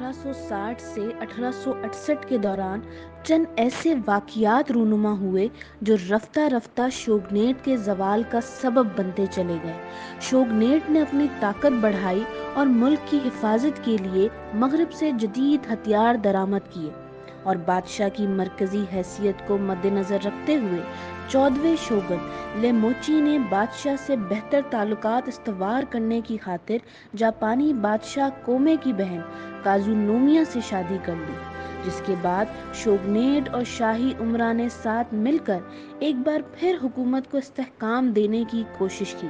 1860 سے 1868 کے دوران چند ایسے واقعات رونما ہوئے جو رفتہ رفتہ شوگنیٹ کے زوال کا سبب بنتے چلے گئے۔ شوگنیٹ نے اپنی طاقت بڑھائی اور ملک کی حفاظت کے لیے مغرب سے جدید ہتھیار درآمد کیے، اور بادشاہ کی مرکزی حیثیت کو مد نظر رکھتے ہوئے 14ویں شوگن لیموچی نے بادشاہ سے بہتر تعلقات استوار کرنے کی خاطر جاپانی بادشاہ کومے کی بہن کازونومیا سے شادی کر لی، جس کے بعد شوگنیٹ اور شاہی امراء نے ساتھ مل کر ایک بار پھر حکومت کو استحکام دینے کی کوشش کی،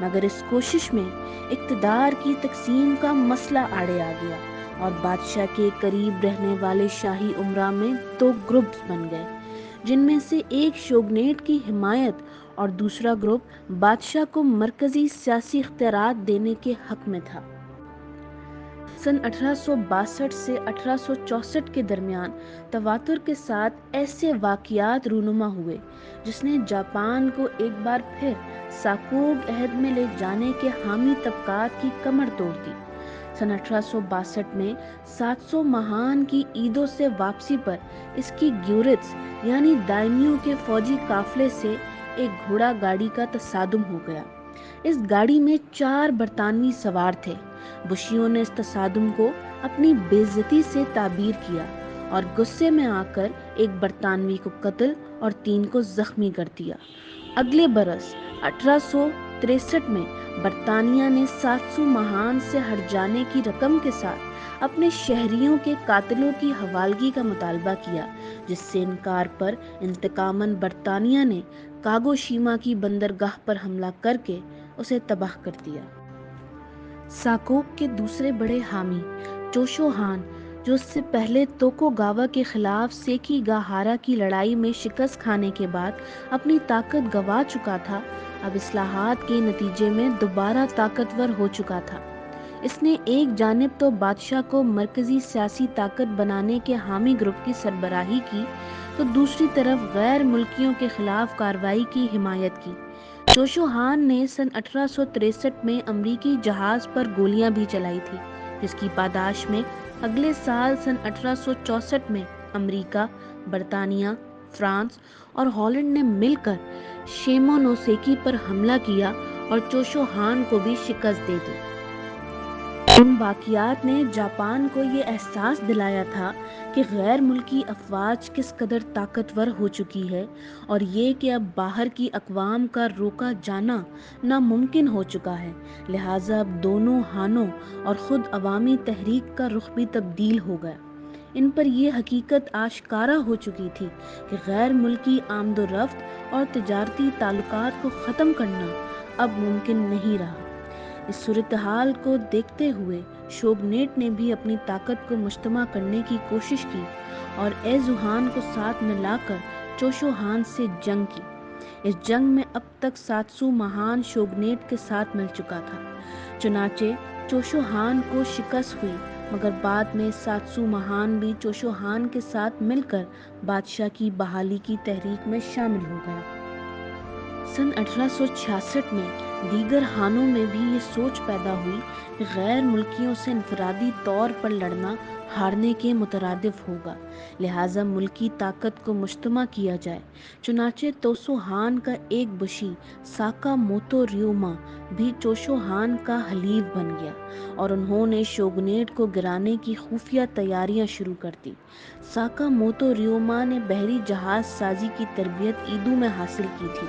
مگر اس کوشش میں اقتدار کی تقسیم کا مسئلہ آڑے آ گیا اور بادشاہ کے قریب رہنے والے شاہی امراء میں دو گروپس بن گئے، جن میں سے ایک شوگنیٹ کی حمایت اور دوسرا گروپ بادشاہ کو مرکزی سیاسی اختیارات دینے کے حق میں تھا۔ سن 1862 سے 1864 کے درمیان تواتر کے ساتھ ایسے واقعات رونما ہوئے جس نے جاپان کو ایک بار پھر ساکوگ عہد میں لے جانے کے حامی طبقات کی کمر توڑ دی۔ سن 1862 میں 700 ماہان کی ایدو سے واپسی پر اس کی گیورتس یعنی دائمیوں کے فوجی قافلے سے ایک گھوڑا گاڑی کا تصادم ہو گیا۔ اس گاڑی میں 4 برطانوی سوار تھے۔ بشیوں نے اس تصادم کو اپنی بے عزتی سے تعبیر کیا اور غصے میں آ کر ایک برطانوی کو قتل اور 3 کو زخمی کر دیا۔ اگلے برس 1863 میں برطانیہ نے 700 ماہان سے ہٹ جانے کی رقم کے ساتھ اپنے شہریوں کے قاتلوں کی حوالگی کا مطالبہ کیا، جس سے انکار پر انتقاماً برطانیہ نے کاگوشیما کی بندرگاہ پر حملہ کر کے اسے تباہ کر دیا۔ ساکوگ کے دوسرے بڑے حامی چوشو ہان، جو اس سے پہلے توکوگاوا کے خلاف سیکی گاہارا کی لڑائی میں شکست کھانے کے بعد اپنی طاقت گنوا چکا تھا، اب اصلاحات کے نتیجے میں دوبارہ طاقتور ہو چکا تھا۔ اس نے ایک جانب تو بادشاہ کو مرکزی سیاسی طاقت بنانے کے حامی گروپ کی سربراہی کی، تو دوسری طرف غیر ملکیوں کے خلاف کارروائی کی حمایت کی۔ چوشو ہان نے سن 1863 میں امریکی جہاز پر گولیاں بھی چلائی تھی، جس کی پاداش میں اگلے سال سن 1864 میں امریکہ، برطانیہ، فرانس اور ہالینڈ نے مل کر شیمونوسیکی پر حملہ کیا اور چوشو ہان کو بھی شکست دے دی۔ ان واقعات نے جاپان کو یہ احساس دلایا تھا کہ غیر ملکی افواج کس قدر طاقتور ہو چکی ہے، اور یہ کہ اب باہر کی اقوام کا روکا جانا ناممکن ہو چکا ہے، لہٰذا اب دونوں ہانوں اور خود عوامی تحریک کا رخ بھی تبدیل ہو گیا۔ ان پر یہ حقیقت آشکارا ہو چکی تھی کہ غیر ملکی آمد و رفت اور تجارتی تعلقات کو ختم کرنا اب ممکن نہیں رہا۔ اس صورتحال کو دیکھتے ہوئے شوگنیٹ نے بھی اپنی طاقت کو مجتمع کرنے کی کوشش کی اور ایزوہان کو ساتھ ملا کر چوشو ہان سے جنگ کی۔ اس جنگ میں اب تک 700 ماہان شوگنیٹ کے ساتھ مل چکا تھا، چنانچہ چوشو ہان کو شکست ہوئی، مگر بعد میں 700 ماہان بھی چوشو ہان کے ساتھ مل کر بادشاہ کی بحالی کی تحریک میں شامل ہو گیا۔ سن 1866 میں دیگر ہانوں میں بھی یہ سوچ پیدا ہوئی کہ غیر ملکیوں سے انفرادی طور پر لڑنا ہارنے کے مترادف ہوگا، لہٰذا ملکی طاقت کو مجتمع کیا جائے۔ چنانچہ توسو ہان کا ایک بشی ساکا موتو ریوما بھی چوشو ہان کا حلیف بن گیا اور انہوں نے شوگنیٹ کو گرانے کی خفیہ تیاریاں شروع کر دیں۔ ساکا موتو ریوما نے بحری جہاز سازی کی تربیت ایدو میں حاصل کی تھی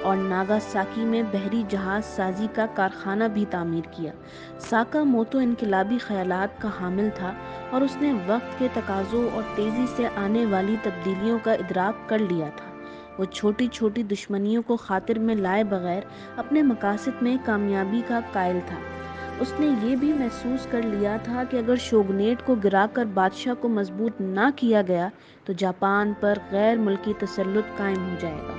اور ناگاساکی میں بحری جہاز سازی کا کارخانہ بھی تعمیر کیا۔ ساکا موتو انقلابی خیالات کا حامل تھا اور اس نے وقت کے تقاضوں اور تیزی سے آنے والی تبدیلیوں کا ادراک کر لیا تھا۔ وہ چھوٹی چھوٹی دشمنیوں کو خاطر میں لائے بغیر اپنے مقاصد میں کامیابی کا قائل تھا۔ اس نے یہ بھی محسوس کر لیا تھا کہ اگر شوگنیٹ کو گرا کر بادشاہ کو مضبوط نہ کیا گیا تو جاپان پر غیر ملکی تسلط قائم ہو جائے گا۔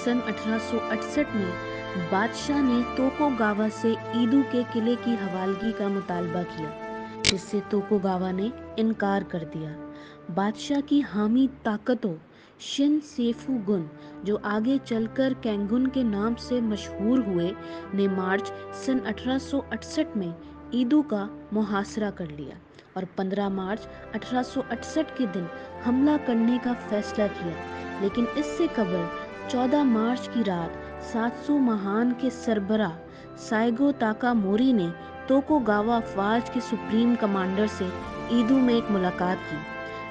سن 1868 میں بادشاہ نے توکوگاوا سے ایدو کے قلعے کی حوالگی کا مطالبہ کیا، جس سے توکوگاوا نے انکار کر دیا۔ بادشاہ کی حامی طاقتوں شن سیفو گن، جو آگے چل کر کینگن کے نام سے مشہور ہوئے، نے مارچ سن 1868 میں ایدو کا محاصرہ کر لیا اور اور 15 مارچ 1868 کے دن حملہ کرنے کا فیصلہ کیا، لیکن اس سے قبل 14 مارچ کی رات ساتسو مہان کے سربراہ سائگو تاکا موری نے توکوگاوا افواج کے سپریم کمانڈر سے ایدو میں ایک ملاقات کی۔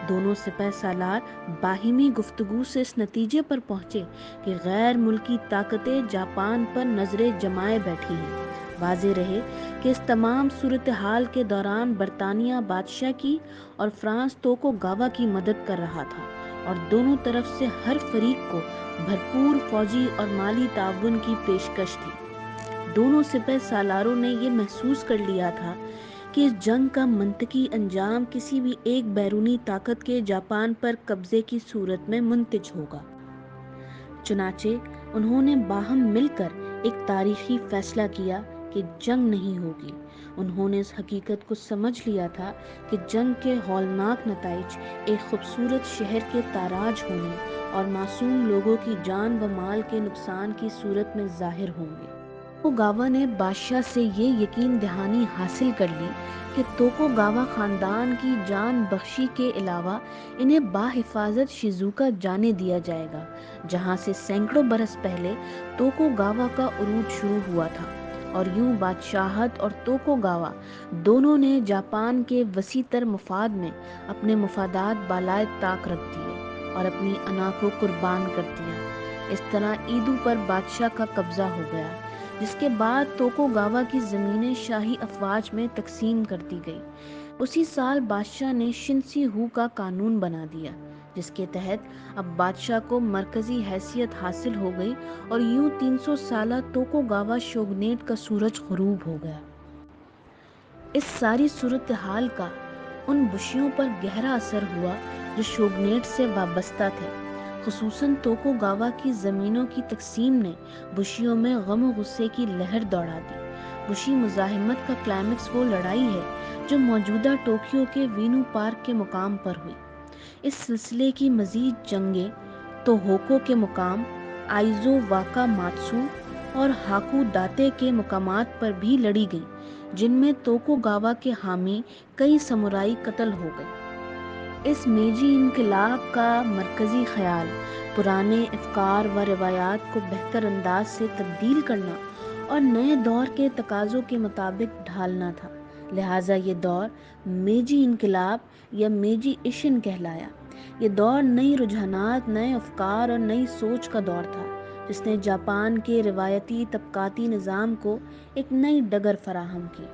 دونوں سپہ سالار باہمی گفتگو سے اس نتیجے پر پہنچے کہ غیر ملکی طاقتیں جاپان پر نظریں جمائے بیٹھی ہیں۔ واضح رہے کہ اس تمام صورتحال کے دوران برطانیہ بادشاہ کی اور فرانس توکوگاوا کی مدد کر رہا تھا، اور دونوں طرف سے ہر فریق کو بھرپور فوجی اور مالی تعاون کی پیشکش تھی۔ دونوں سپہ سالاروں نے یہ محسوس کر لیا تھا کہ اس جنگ کا منطقی انجام کسی بھی ایک بیرونی طاقت کے جاپان پر قبضے کی صورت میں منتج ہوگا۔ چنانچہ انہوں نے باہم مل کر ایک تاریخی فیصلہ کیا کہ جنگ نہیں ہوگی۔ انہوں نے اس حقیقت کو سمجھ لیا تھا کہ جنگ کے ہولناک نتائج ایک خوبصورت شہر کے تاراج ہونے اور معصوم لوگوں کی جان و مال کے نقصان کی صورت میں ظاہر ہوں گے۔ توکوگاوا نے بادشاہ سے یہ یقین دہانی حاصل کر لی کہ توکوگاوا خاندان کی جان بخشی کے علاوہ انہیں بحفاظت شیزوکا جانے دیا جائے گا، جہاں سے سینکڑوں برس پہلے توکوگاوا کا عروج شروع ہوا تھا۔ اور یوں بادشاہت اور توکوگاوا دونوں نے جاپان کے وسیع تر مفاد میں اپنے مفادات بالائے طاق رکھ دیے اور اپنی انا کو قربان کر دیا۔ اس طرح ایدو پر بادشاہ کا قبضہ ہو گیا، جس کے بعد توکوگاوا کی زمینیں شاہی افواج میں تقسیم کر دی گئی۔ اسی سال بادشاہ نے شنسی ہو کا قانون بنا دیا، جس کے تحت اب بادشاہ کو مرکزی حیثیت حاصل ہو گئی، اور یوں 300 سالہ توکوگاوا شوگنیٹ کا سورج غروب ہو گیا۔ اس ساری صورتحال کا ان بشیوں پر گہرا اثر ہوا جو شوگنیٹ سے وابستہ تھے۔ خصوصاً توکوگاوا کی زمینوں کی تقسیم نے بشیوں میں غم و غصے کی لہر دوڑا دی۔ بشی مزاحمت کا کلائمیکس وہ لڑائی ہے جو موجودہ ٹوکیو کے وینو پارک کے مقام پر ہوئی۔ اس سلسلے کی مزید جنگیں توہوکو کے مقام آئیزو واکا ماتسو اور ہاکو داتے کے مقامات پر بھی لڑی گئیں، جن میں توکوگاوا کے حامی کئی سامورائی قتل ہو گئے۔ اس میجی انقلاب کا مرکزی خیال پرانے افکار و روایات کو بہتر انداز سے تبدیل کرنا اور نئے دور کے تقاضوں کے مطابق ڈھالنا تھا۔ لہٰذا یہ دور میجی انقلاب یا میجی ایشن کہلایا۔ یہ دور نئی رجحانات، نئے افکار اور نئی سوچ کا دور تھا، جس نے جاپان کے روایتی طبقاتی نظام کو ایک نئی ڈگر فراہم کی۔